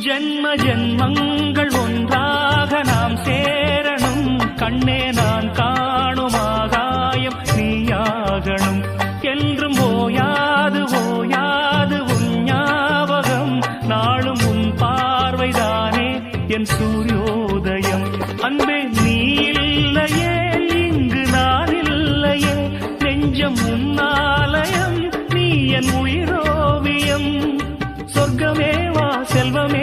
ஜென்ம ஜென்மங்கள் ஒன்றாக நாம் சேரணும். கண்ணே நான் காணும் ஆகாயம் நீயாகணும். என்றும் ஓயாது ஓயாது உன் ஞாபகம். நாளும் உன் பார்வைதானே என் சூரியோதயம். அன்பே நீ இல்லையே இங்கு நான் இல்லையே. நெஞ்சம் உன்னாலயம் நீ என் உயிரோவியம். சொர்க்கமே வா செல்வமே